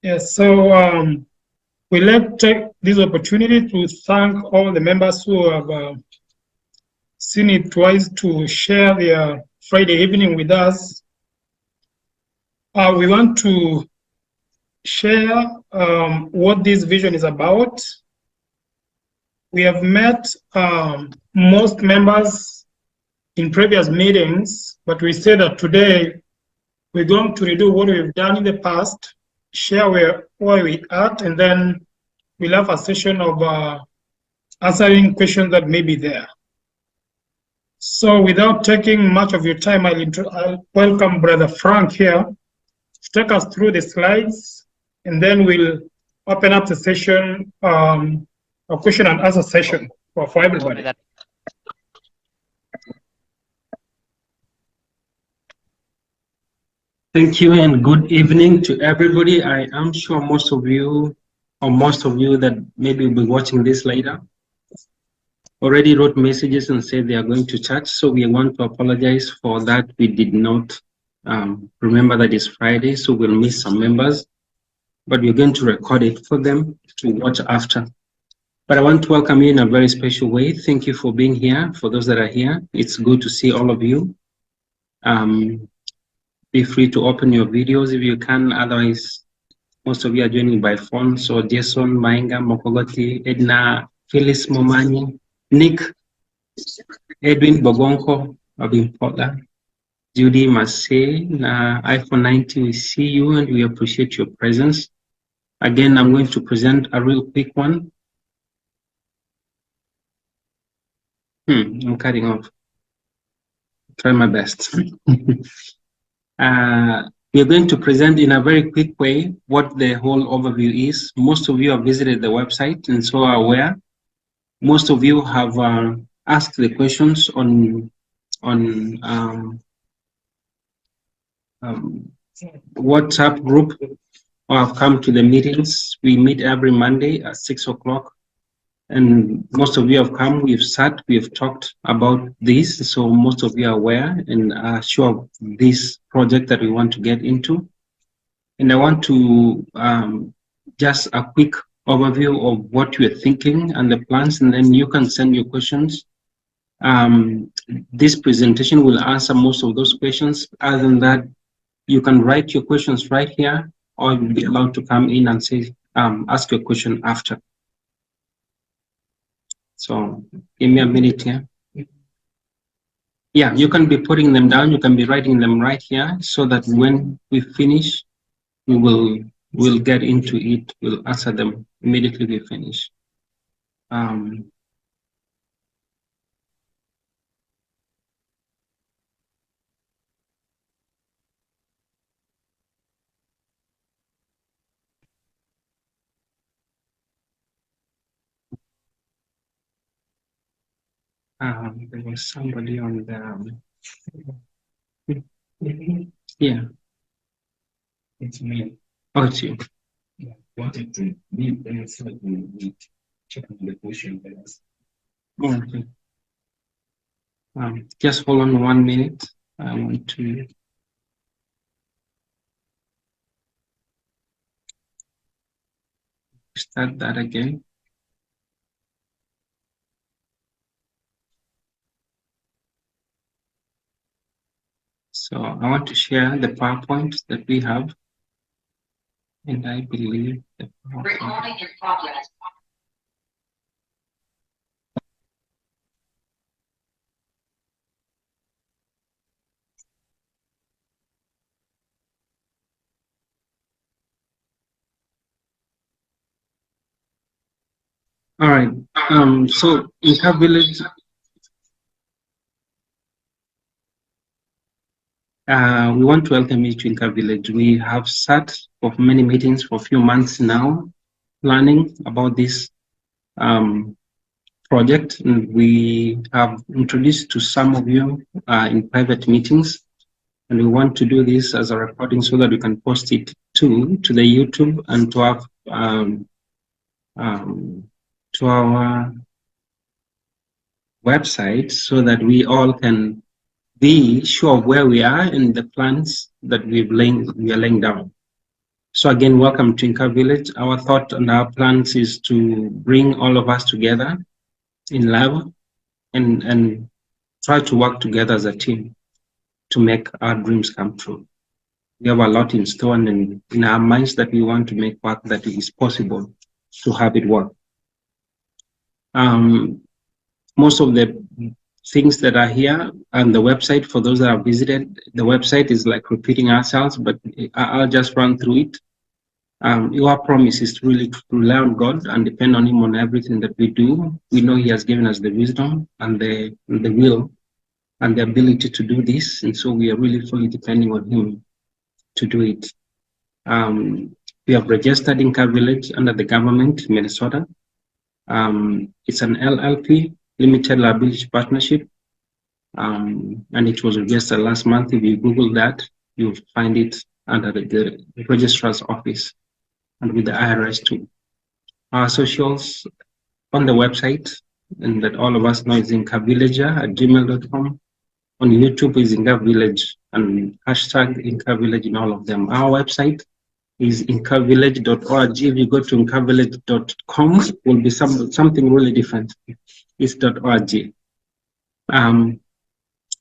Yes, so we like to take this opportunity to thank all the members who have seen it twice to share their Friday evening with us. We want to share what this vision is about. We have met most members in previous meetings, but we said that today we're going to redo what we've done in the past, share where we're at, and then we'll have a session of answering questions that may be there. So without taking much of your time, I'll welcome Brother Frank here to take us through the slides, and then we'll open up the session, a question and answer session for everybody. Thank you and good evening to everybody. I am sure most of you that maybe will be watching this later already wrote messages and said they are going to church. So we want to apologize for that. We did not remember that it's Friday, so we'll miss some members, but we're going to record it for them to watch after. But I want to welcome you in a very special way. Thank you for being here. For those that are here, it's good to see all of you. Be free to open your videos if you can. Otherwise, most of you are joining by phone. So Jason, Mainga, Mokogoti, Edna, Phyllis Momanyi, Nick, Edwin Bogonko, Abimpola, Judy Massey, iPhone 90, we see you and we appreciate your presence. Again, I'm going to present a real quick one. I'm cutting off. Try my best. We are going to present in a very quick way what the whole overview is. Most of you have visited the website and so are aware. Most of you have asked the questions on WhatsApp group or have come to the meetings. We meet every Monday at 6 o'clock. And most of you have come, we've sat, we've talked about this, so most of you are aware and are sure of this project that we want to get into. And I want to just a quick overview of what you're thinking and the plans, and then you can send your questions. This presentation will answer most of those questions. Other than that, you can write your questions right here, or you'll be allowed to come in and say, ask your question after. So give me a minute here. Yeah, you can be putting them down. You can be writing them right here so that when we finish, we'll get into it. We'll answer them immediately we finish. There was somebody on the yeah. It's me. Oh, it's you. Yeah, wanted to leave them so we check on the question first. Okay. Just hold on 1 minute. I want to start that again. So I want to share the PowerPoint that we have. And I believe the recording in progress. All right. So Inca Village. We want to welcome you to Inca Village. We have sat for many meetings for a few months now, planning about this project, and we have introduced to some of you in private meetings, and we want to do this as a recording so that we can post it to the YouTube and to our website so that we all can be sure of where we are and the plans that we are laying down. So again, welcome to Inca Village. Our thought and our plans is to bring all of us together in love and try to work together as a team to make our dreams come true. We have a lot in store and in our minds that we want to make work that is possible to have it work. Most of the things that are here on the website, for those that have visited, the website is like repeating ourselves, but I'll just run through it. Our promise is to really rely on God and depend on Him on everything that we do. We know He has given us the wisdom and the will and the ability to do this, and so we are really fully depending on Him to do it. We have registered Inca Village under the government, Minnesota. It's an LLP, Limited Liability Partnership, and it was registered last month. If you Google that, you'll find it under the registrar's office and with the IRS too. Our socials on the website, and that all of us know is incavillager@gmail.com. On YouTube is Inca Village and hashtag Inca Village in all of them. Our website is incavillage.org. If you go to incavillage.com, it will be something really different. It's .org.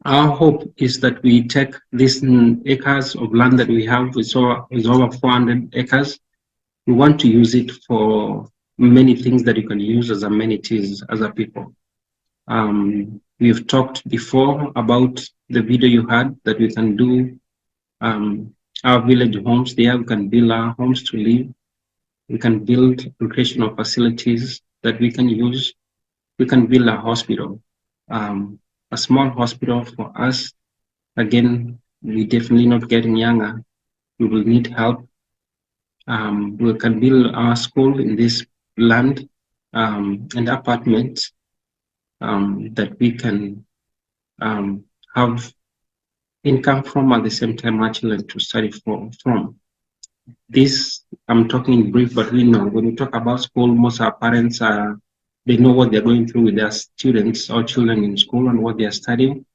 Our hope is that we take these acres of land that we have, it's over 400 acres. We want to use it for many things that you can use as amenities as a people. We've talked before about the video you had that we can do our village homes there. We can build our homes to live. We can build recreational facilities that we can use. We can build a hospital, a small hospital for us. Again, we're definitely not getting younger. We will need help. We can build our school in this land and apartments that we can have income from, at the same time our children to study from. This, I'm talking in brief, but we know when we talk about school, most of our parents they know what they're going through with their students or children in school and what they are studying.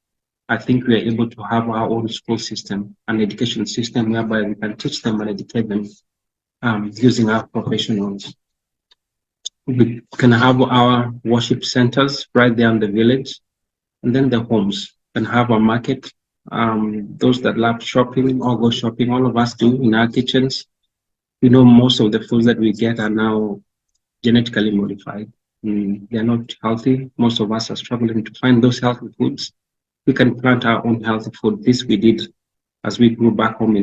I think we are able to have our own school system, an education system whereby we can teach them and educate them using our professionals. We can have our worship centers right there in the village, and then the homes can have a market. Those that love shopping or go shopping, all of us do in our kitchens. We know most of the foods that we get are now genetically modified. They're not healthy. Most of us are struggling to find those healthy foods. We can plant our own healthy food. This we did as we grew back home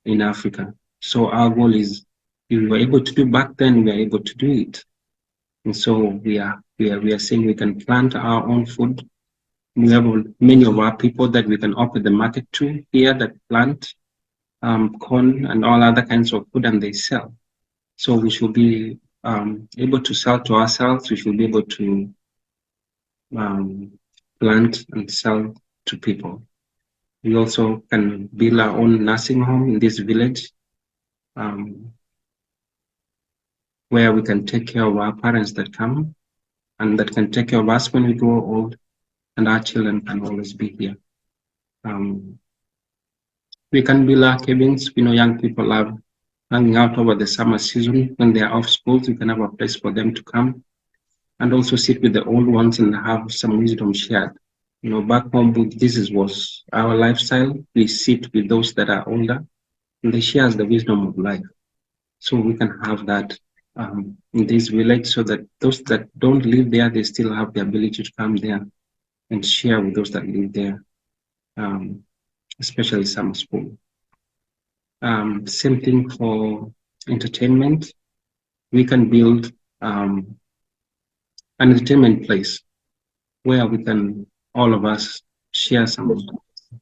in Africa. So our goal is, if we were able to do back then, we are able to do it. And so we are saying we can plant our own food. We have many of our people that we can offer the market to here that plant corn and all other kinds of food, and they sell. So we should be able to sell to ourselves. We should be able to plant and sell to people. We also can build our own nursing home in this village, where we can take care of our parents that come and that can take care of us when we grow old, and our children can always be here. We can build our cabins. We know young people love hanging out over the summer season. When they are off school, we can have a place for them to come and also sit with the old ones and have some wisdom shared. You know, back home, was our lifestyle. We sit with those that are older and they share us the wisdom of life. So we can have that in this village, so that those that don't live there, they still have the ability to come there and share with those that live there, especially summer school. Same thing for entertainment. We can build an entertainment place where we can, all of us, share some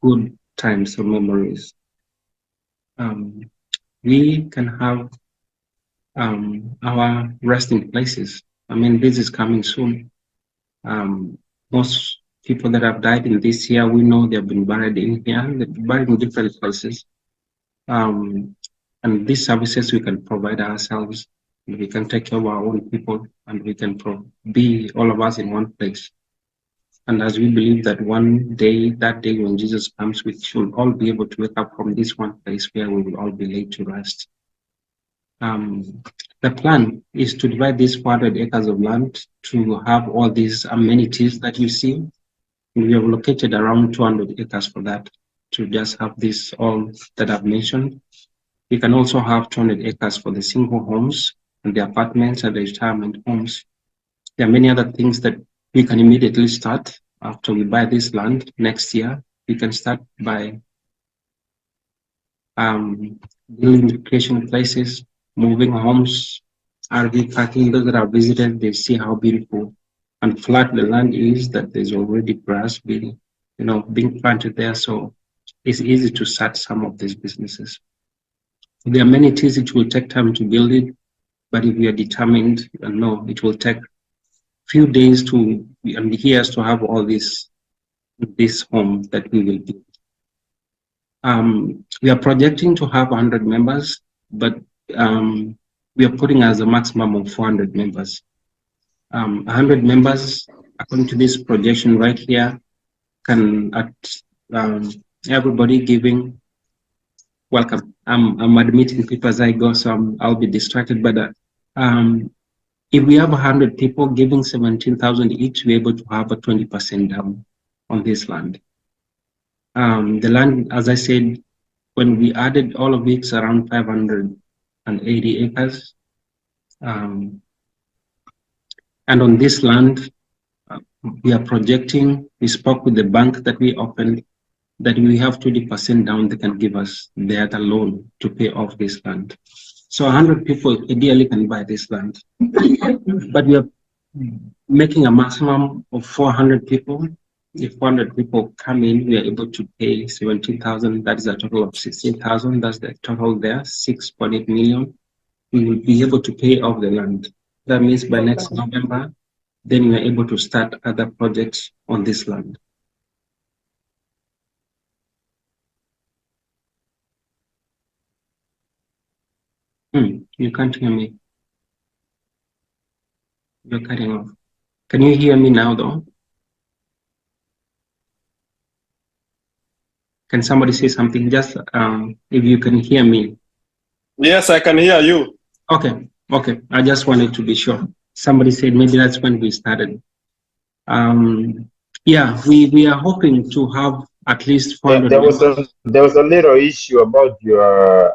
good times or memories. We can have our resting places. I mean, this is coming soon. Most people that have died in this year, we know they've been buried in here. They've been buried in different places. And these services we can provide ourselves. We can take care of our own people, and we can be all of us in one place. And as we believe that one day, that day when Jesus comes, we should all be able to wake up from this one place where we will all be laid to rest. The plan is to divide these 400 acres of land to have all these amenities that you see. We have located around 200 acres for that, to just have this all that I've mentioned. We can also have 200 acres for the single homes and the apartments and the retirement homes. There are many other things that we can immediately start after we buy this land next year. We can start by building recreation places, moving homes, RV parking. Those that have visited, they see how beautiful and flat the land is, that there's already grass being planted there. So it's easy to start some of these businesses. The amenities, it will take time to build it, but if we are determined, no, it will take few days and years to have all this home that we will build. We are projecting to have 100 members, but we are putting as a maximum of 400 members. 100 members, according to this projection right here, can everybody giving. Welcome. I'm admitting people as I go, so I'll be distracted. But if we have 100 people giving 17,000 each, we're able to have a 20% down on this land. The land, as I said, when we added all of it's around 580 acres. And on this land, we are projecting, we spoke with the bank that we opened, that we have 20% down, they can give us the other loan to pay off this land. So 100 people ideally can buy this land. But we are making a maximum of 400 people. If 400 people come in, we are able to pay 17,000. That is a total of 16,000. That's the total there, 6.8 million. We will be able to pay off the land. That means by next November, then we are able to start other projects on this land. You can't hear me. You're cutting off. Can you hear me now, though? Can somebody say something? Just if you can hear me. Yes, I can hear you. Okay. I just wanted to be sure. Somebody said maybe that's when we started. Yeah, we are hoping to have at least 400. There was a little issue about your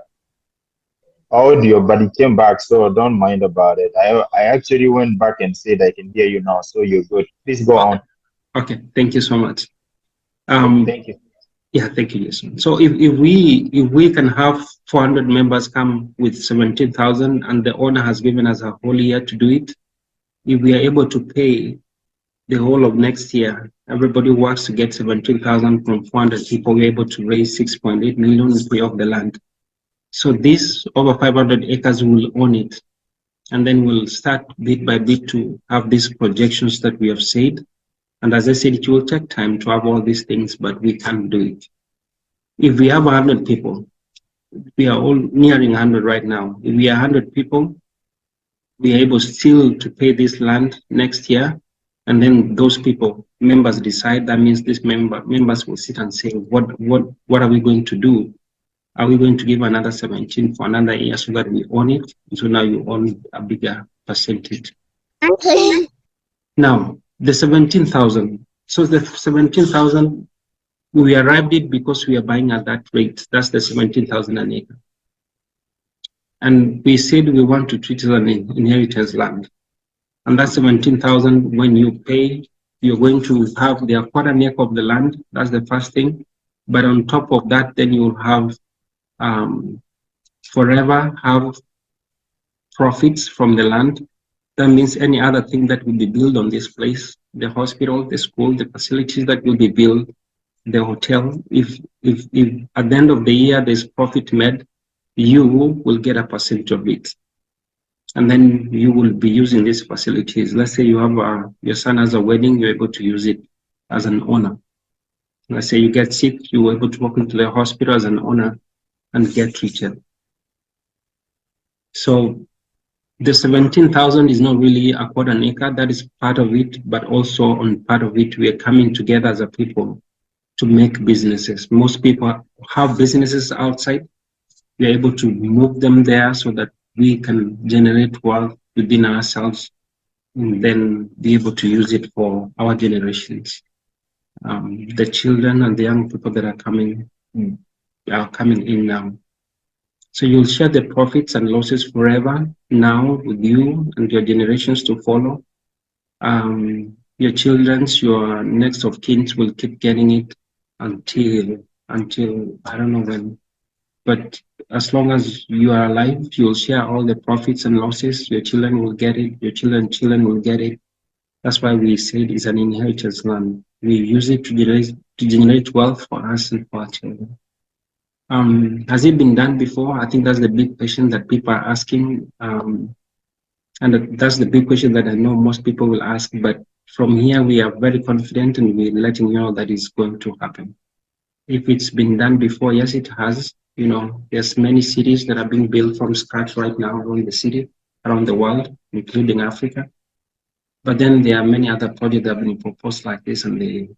audio, but it came back, so don't mind about it. I actually went back and said I can hear you now, so you're good. Please go on. Okay, thank you so much. Thank you. Yeah, thank you, Jason. So if we can have 400 members come with 17,000, and the owner has given us a whole year to do it, if we are able to pay the whole of next year, everybody works to get 17,000 from 400 people, we're able to raise 6.8 million and pay off the land. So this over 500 acres will own it, and then we'll start bit by bit to have these projections that we have said. And as I said, it will take time to have all these things, but we can do it. If we have 100 people, we are all nearing 100 right now. If we are 100 people, we are able still to pay this land next year. And then those people, members decide, that means these members will sit and say, what are we going to do? Are we going to give another 17 for another year so that we own it? So now you own a bigger percentage. Okay. Now, the 17,000. So the 17,000, we arrived it because we are buying at that rate. That's the 17,000 an acre. And we said we want to treat it as an inheritance land. And that 17,000, when you pay, you're going to have the quarter acre of the land. That's the first thing. But on top of that, then you'll have forever have profits from the land. That means any other thing that will be built on this place, the hospital, the school, the facilities that will be built, the hotel, if at the end of the year there's profit made, you will get a percentage of it. And then you will be using these facilities. Let's say you have your son has a wedding, you're able to use it as an owner. Let's say you get sick, you're able to walk into the hospital as an owner and get treated. So the 17,000 is not really a quarter acre, that is part of it, but also on part of it, we are coming together as a people to make businesses. Most people have businesses outside. We are able to move them there so that we can generate wealth within ourselves and then be able to use it for our generations. The children and the young people that are coming in now. So you'll share the profits and losses forever now with you and your generations to follow. Your children's, your next of kin will keep getting it until I don't know when. But as long as you are alive, you'll share all the profits and losses. Your children will get it. Your children will get it. That's why we say it is an inheritance land. We use it to generate wealth for us and for our children. Has it been done before? I think that's the big question that people are asking. And that's the big question that I know most people will ask. But from here, we are very confident and we're letting you know that it's going to happen. If it's been done before, yes, it has. You know, there's many cities that are being built from scratch right now around the city, around the world, including Africa. But then there are many other projects that have been proposed like this, and they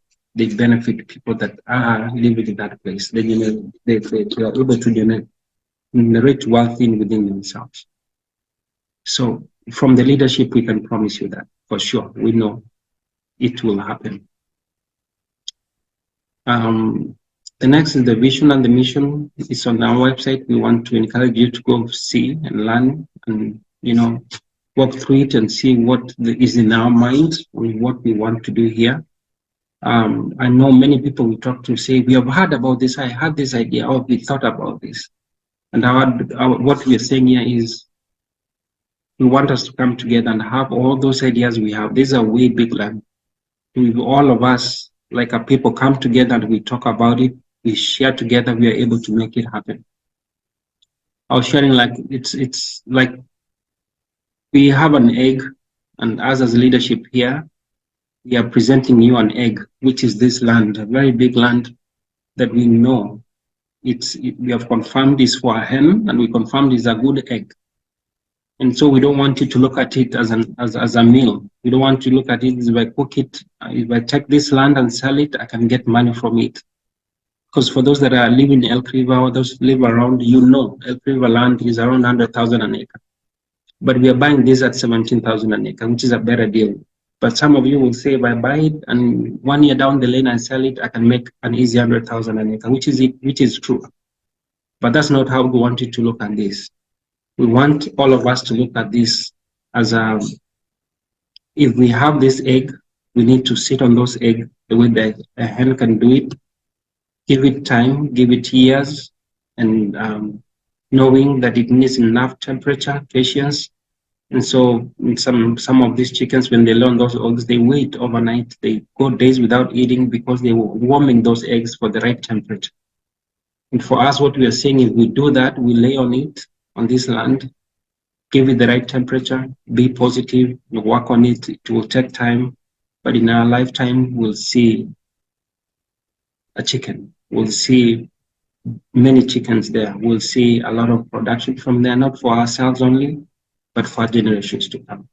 benefit people that are living in that place. They are able to generate wealth within themselves. So from the leadership, we can promise you that for sure. We know it will happen. The next is the vision and the mission. It's on our website. We want to encourage you to go see and learn and, you know, walk through it and see what is in our minds and what we want to do here. I know many people we talk to say, we have heard about this, I had this idea, or we thought about this. And what we are saying here is, we want us to come together and have all those ideas we have. These are way big land. If all of us, like our people, come together and we talk about it, we share together, we are able to make it happen. I was sharing like, it's like we have an egg, and us as leadership here, we are presenting you an egg, which is this land, a very big land that we know we have confirmed is for a hen, and we confirmed is a good egg. And so we don't want you to look at it as a meal. We don't want you to look at it as if I cook it, if I take this land and sell it, I can get money from it. Because for those that are living in Elk River or those live around, you know, Elk River land is around 100,000 an acre. But we are buying this at 17,000 an acre, which is a better deal. But some of you will say, if I buy it and 1 year down the lane and sell it, I can make an easy 100,000 an acre, which is true. But that's not how we want you to look at this. We want all of us to look at this as if we have this egg, we need to sit on those eggs the way a hen can do it. Give it time, give it years, and knowing that it needs enough temperature, patience. And so some of these chickens, when they learn those eggs, they wait overnight. They go days without eating because they were warming those eggs for the right temperature. And for us, what we are saying, if we do that, we lay on it, on this land, give it the right temperature, be positive, work on it. It will take time, but in our lifetime, we'll see a chicken. We'll see many chickens there. We'll see a lot of production from there, not for ourselves only, but for generations to come.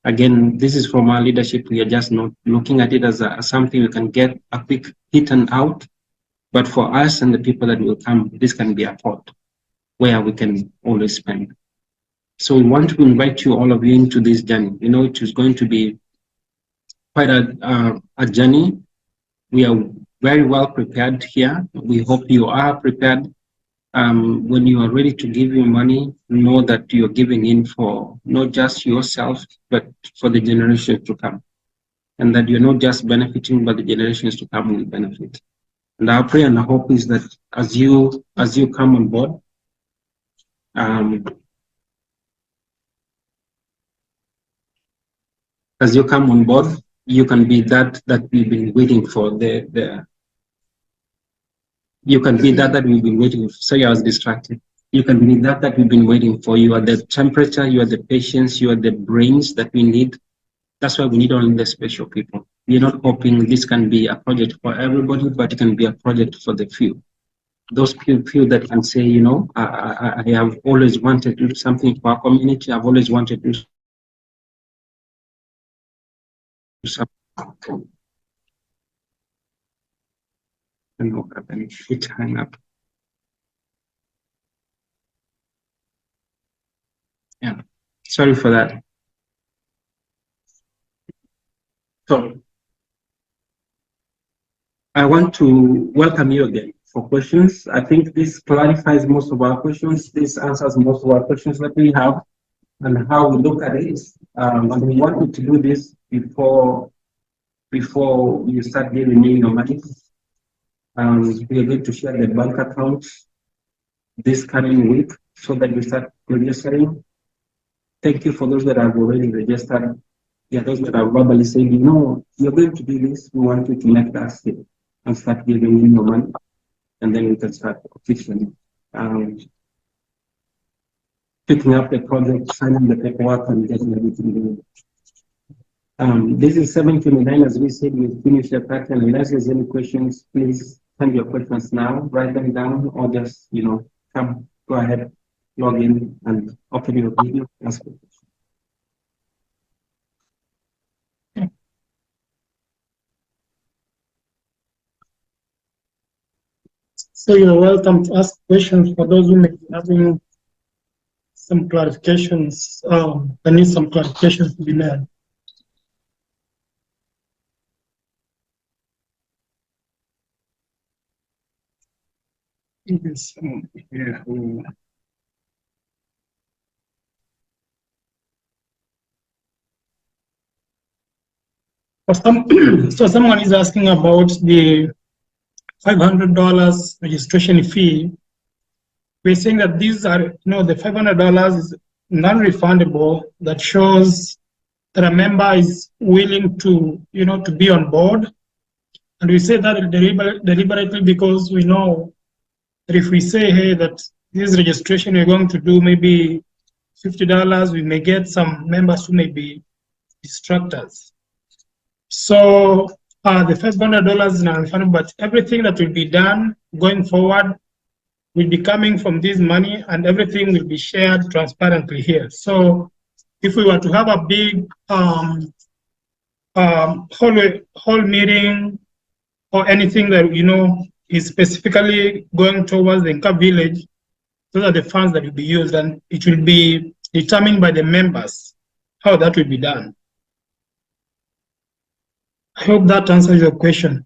Again, this is from our leadership. We are just not looking at it as something we can get a quick hit and out. But for us and the people that will come, this can be a pot where we can always spend. So we want to invite you, all of you, into this journey. You know, it is going to be quite a journey. We are very well prepared here. We hope you are prepared. When you are ready to give your money, know that you're giving in for not just yourself, but for the generations to come. And that you're not just benefiting, but the generations to come will benefit. And our prayer and our hope is that as you come on board, as you come on board, you can be that we've been waiting for. You can be that we've been waiting for. Sorry, I was distracted. You can be that we've been waiting for. You are the temperature, you are the patience, you are the brains that we need. That's why we need only the special people. We're not hoping this can be a project for everybody, but it can be a project for the few. Those few that can say, you know, I have always wanted to do something for our community. I've always wanted to do something. And what happened? It hung up. Yeah, sorry for that. So I want to welcome you again for questions. I think this clarifies most of our questions. This answers most of our questions that we have and how we look at it. And we wanted to do this before you start giving me your money. We are going to share the bank accounts this coming week so that we start registering. Thank you for those that have already registered. Yeah, those that have verbally said, you know, you're going to do this, we want you to make that step and start giving you your money. And then we can start officially picking up the project, signing the paperwork, and getting everything done. This is 7:29. As we said, we finished the pattern. Unless there's any questions, please send your questions now, write them down, or just, you know, come, go ahead, log in and open your video, ask a question. So you're welcome to ask questions for those who may be having some clarifications, that need some clarifications to be made. There's someone here who so someone is asking about the $500 registration fee. We're saying that these are, you know, the $500 is non-refundable. That shows that a member is willing to, you know, to be on board. And we say that deliberately because we know that if we say, hey, that this registration we're going to do maybe $50, we may get some members who may be distractors. So the $500 is non-refundable, but everything that will be done going forward will be coming from this money, and everything will be shared transparently here. So if we were to have a big whole meeting or anything that, you know, is specifically going towards the Nka village, those are the funds that will be used, and it will be determined by the members how that will be done. I hope that answers your question.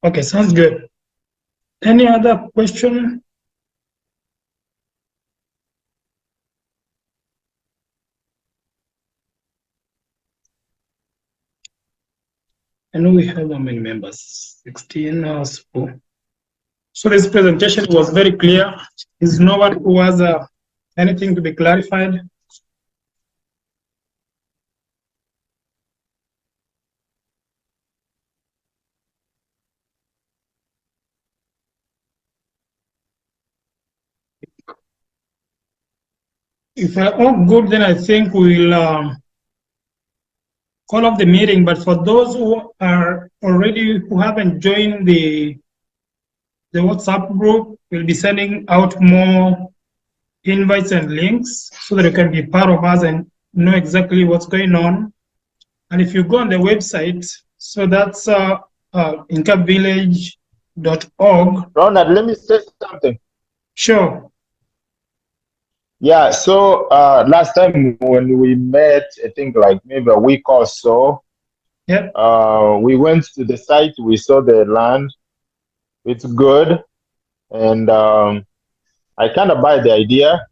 Okay, sounds good. Any other question? I know we have how many members? 16 or so. So this presentation was very clear. Is no one who has anything to be clarified? If we're all good, then I think we'll call off the meeting. But for those who are already, who haven't joined the WhatsApp group, we'll be sending out more invites and links so that you can be part of us and know exactly what's going on. And if you go on the website, so that's nkavillage.org. Ronald, let me say something. Sure. Yeah, so last time when we met, I think like maybe a week or so, Yeah. we went to the site, we saw the land, it's good, and I kind of buy the idea,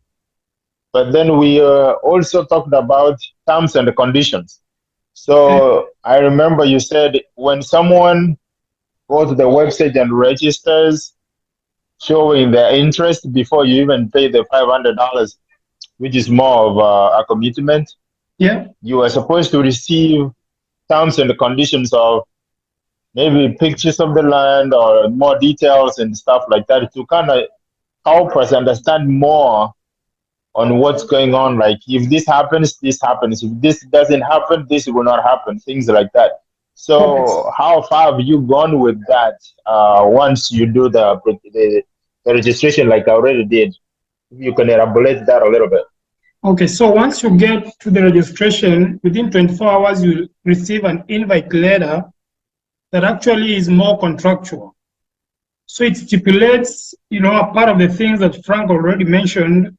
but then we also talked about terms and conditions. So I remember you said when someone goes to the website and registers, showing their interest before you even pay the $500, which is more of a commitment. Yeah. You are supposed to receive terms and conditions of maybe pictures of the land or more details and stuff like that to kind of help us understand more on what's going on. Like if this happens, this happens. If this doesn't happen, this will not happen. Things like that. So how far have you gone with that once you do the the registration like I already did. You can elaborate that a little bit. Okay, so once you get to the registration, within 24 hours, you receive an invite letter that actually is more contractual. So it stipulates, a part of the things that Frank already mentioned,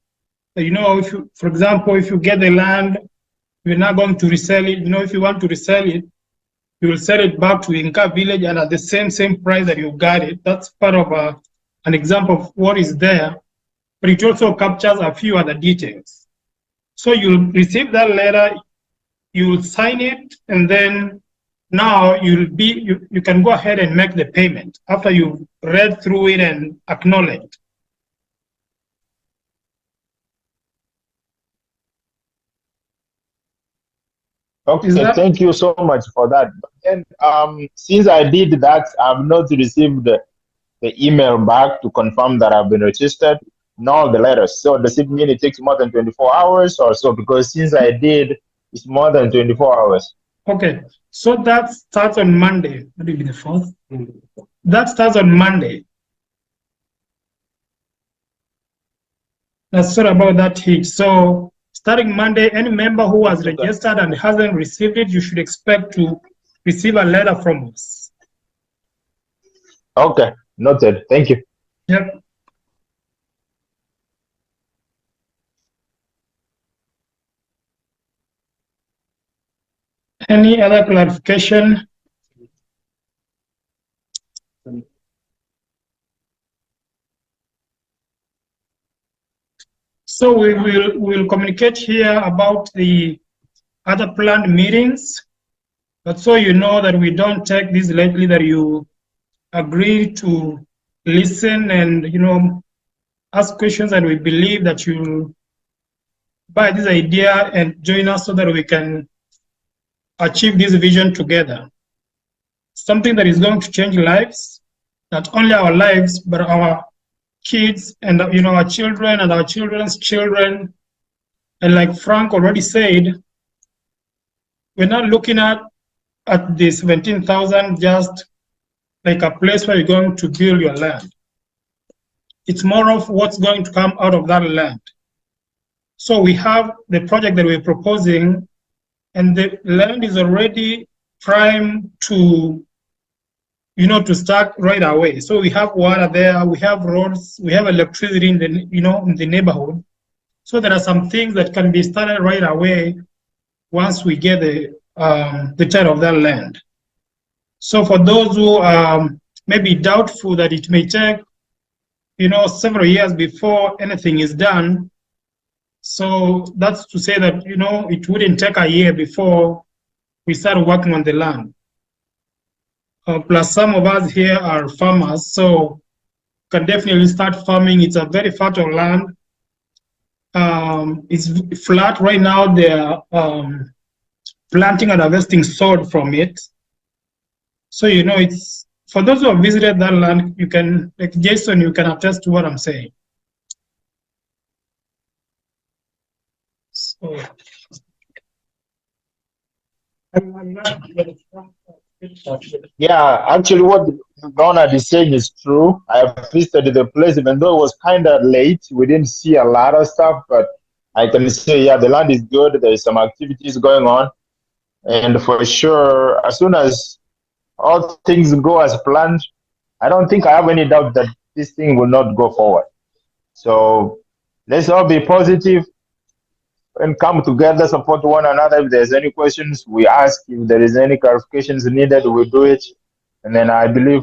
that, if you, for example, if you get the land, you're not going to resell it. If you want to resell it, you will sell it back to Inca Village and at the same price that you got it. That's part of an example of what is there, but it also captures a few other details. So you'll receive that letter, you'll sign it, and then now you can go ahead and make the payment after you've read through it and acknowledged. Okay, thank you so much for that. But then, since I did that, I've not received the email back to confirm that I've been registered, nor the letters. So does it mean it takes more than 24 hours or so? Because since I did, it's more than 24 hours. Okay, so that starts on Monday. What will be the 4th? That starts on Monday. That's all about that hit. So starting Monday, any member who has registered and hasn't received it, you should expect to receive a letter from us. Okay, noted. Thank you. Yep. Any other clarification? So we'll communicate here about the other planned meetings, but so you know that we don't take this lightly, that you agree to listen and ask questions, and we believe that you buy this idea and join us so that we can achieve this vision together. Something that is going to change lives, not only our lives, but our kids and our children and our children's children. And like Frank already said, we're not looking at the 17,000 just like a place where you're going to build your land. It's more of what's going to come out of that land. So we have the project that we're proposing, and the land is already prime to to start right away. So we have water there, we have roads, we have electricity in the in the neighborhood. So there are some things that can be started right away once we get the title of that land. So for those who may be doubtful that it may take several years before anything is done, so that's to say that it wouldn't take a year before we start working on the land. Plus some of us here are farmers, so can definitely start farming. It's a very fertile land. It's flat right now. They're planting and harvesting sod from it. So it's for those who have visited that land, you can, like Jason, you can attest to what I'm saying. So Yeah, actually, what Donald is saying is true. I visited the place, even though it was kind of late. We didn't see a lot of stuff, but I can say, yeah, the land is good. There's some activities going on. And for sure, as soon as all things go as planned, I don't think I have any doubt that this thing will not go forward. So let's all be positive and come together, support one another. If there's any questions, we ask. If there is any clarifications needed, we do it. And then I believe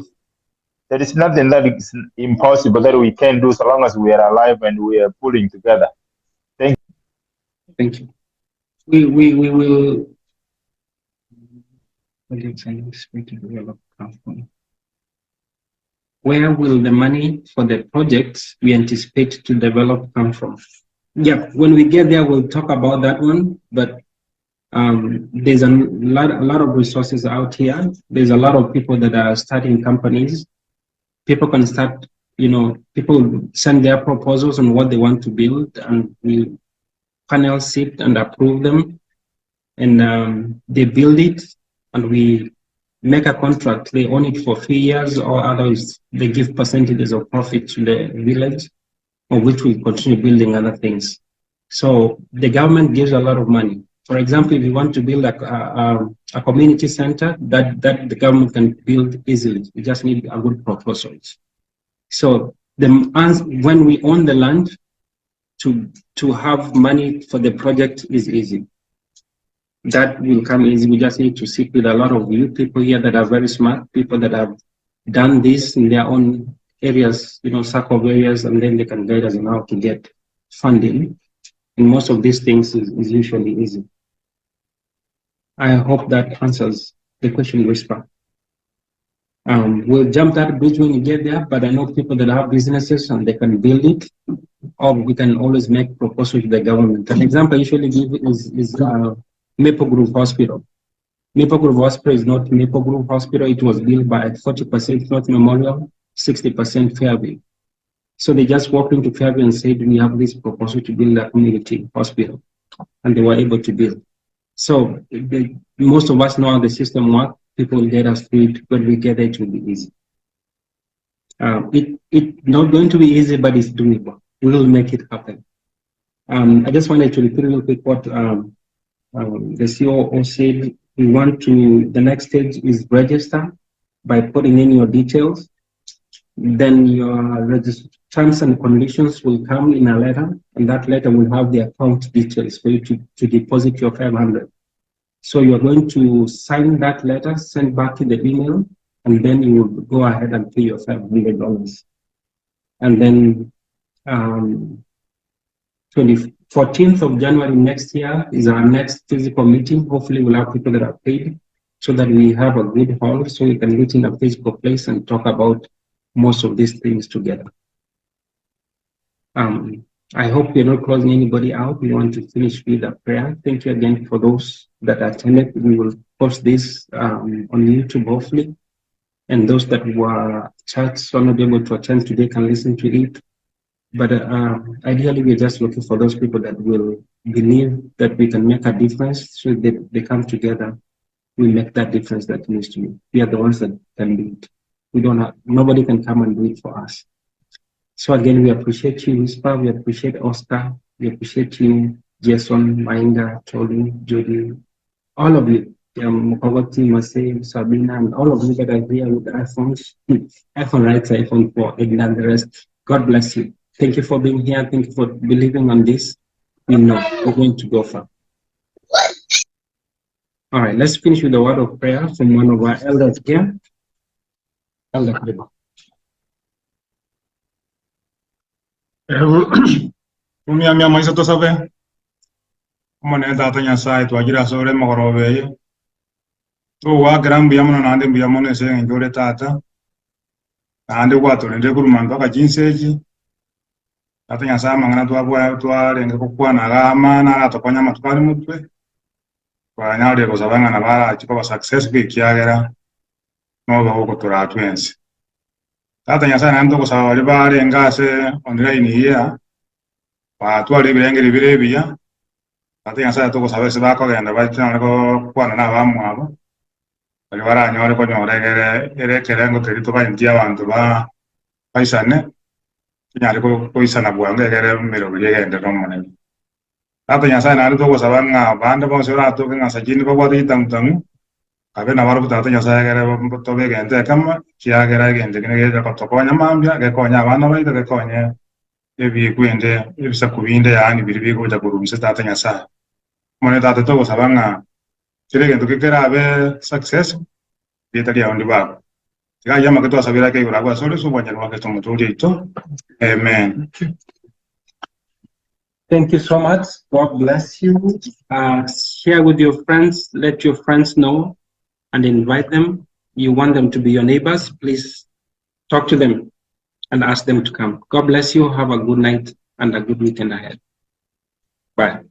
there is nothing that is impossible that we can do so long as we are alive and we are pulling together. Thank you. Thank you. We will. Where will the money for the projects we anticipate to develop come from? Yeah, when we get there, we'll talk about that one. But there's a lot of resources out here. There's a lot of people that are starting companies. People can start, people send their proposals on what they want to build, and we panel sit and approve them, and they build it, and we make a contract, they own it for 3 years, or otherwise they give percentages of profit to the village, of which we continue building other things. So the government gives a lot of money. For example, if you want to build a community center, that the government can build easily. You just need a good proposal. So when we own the land, to have money for the project is easy. That will come easy. We just need to sit with a lot of you people here that are very smart, people that have done this in their own areas, circle areas, and then they can guide us on how to get funding. And most of these things is usually easy. I hope that answers the question, Whisper. We'll jump that bridge when we get there, but I know people that have businesses and they can build it, or we can always make proposals to the government. An example I usually give is Maple Grove Hospital. Maple Grove Hospital is not Maple Grove Hospital. It was built by 40% North Memorial, 60% Fairview. So they just walked into Fairview and said, we have this proposal to build a community hospital. And they were able to build. So most of us know how the system works. People get us through it. When we get it, it will be easy. It's not going to be easy, but it's doable. We will make it happen. I just wanted to repeat real quick what the COO said. The next stage is register by putting in your details. Then your terms and conditions will come in a letter, and that letter will have the account details for you to deposit your 500. So you're going to sign that letter, send back to the email, and then you will go ahead and pay your $500. And then 14th of January next year is our next physical meeting. Hopefully we'll have people that are paid so that we have a good hall so we can meet in a physical place and talk about most of these things together. I hope we're not closing anybody out. We want to finish with a prayer. Thank you again for those that attended. We will post this on YouTube hopefully. And those that were chat so not able to attend today can listen to it. But ideally, we're just looking for those people that will believe that we can make a difference. So they come together, we make that difference that needs to be. We are the ones that can do it. Nobody can come and do it for us. So again, we appreciate you, Whisper. We appreciate Oscar. We appreciate you, Jason, Mainga, Tolu, Jody, all of you. Mukawati, Masay, Sabina, and all of you that are here with iPhones, iPhone writes, iPhone 4, and the rest. God bless you. Thank you for being here. Thank you for believing on this. We know we're going to go far. All right, let's finish with a word of prayer from one of our elders here. Elder Kriba. Umia maisa to sabe. Mone tata Nyasaye twagira sore magorobe. To wa grambi yamuno nande mbiyamone se ngore tata. Ande kwato nende kurumanga ka jinseji. Tata Nyasaye mangana twarenga kokwana gama na atokonya matwari mutwe. Kwa nyawde ko sabanga na bara chiko success be kiagera. No ba ko tora twense. Tata Nyasaye nando ko sabali barenga se online here. Wa twali birengere birebiya. Tata Nyasaye to ko sabese ba ko genda ba tana ko kwana na bamu abo. Bali baranyore ko nyoregere erekerengo terito ba india abantu ba paisane. Nyari ko isana bwange gere mero bigende no monene. Tata Nyasaye nando to ko sabanga bande ba sura to nga sajini ba wadi tamtamu. Kabe na waru tata Nyasaye gere to be gente kama kiagera gente gere ko to konya mambya ge konya bana ba ite ge konya ebi kwende ebisa kubinde yani biri ko ja kurumisa tata Nyasaye. Mone tata to ko sabanga kirege to kera be success yetali ya ndi baba. Tika yama ke to asabira ke uragwa sole so bwanya lwa ke to mutuli ito. Amen. Thank you so much. God bless you. Share with your friends. Let your friends know and invite them. You want them to be your neighbors. Please talk to them and ask them to come. God bless you. Have a good night and a good weekend ahead. Bye.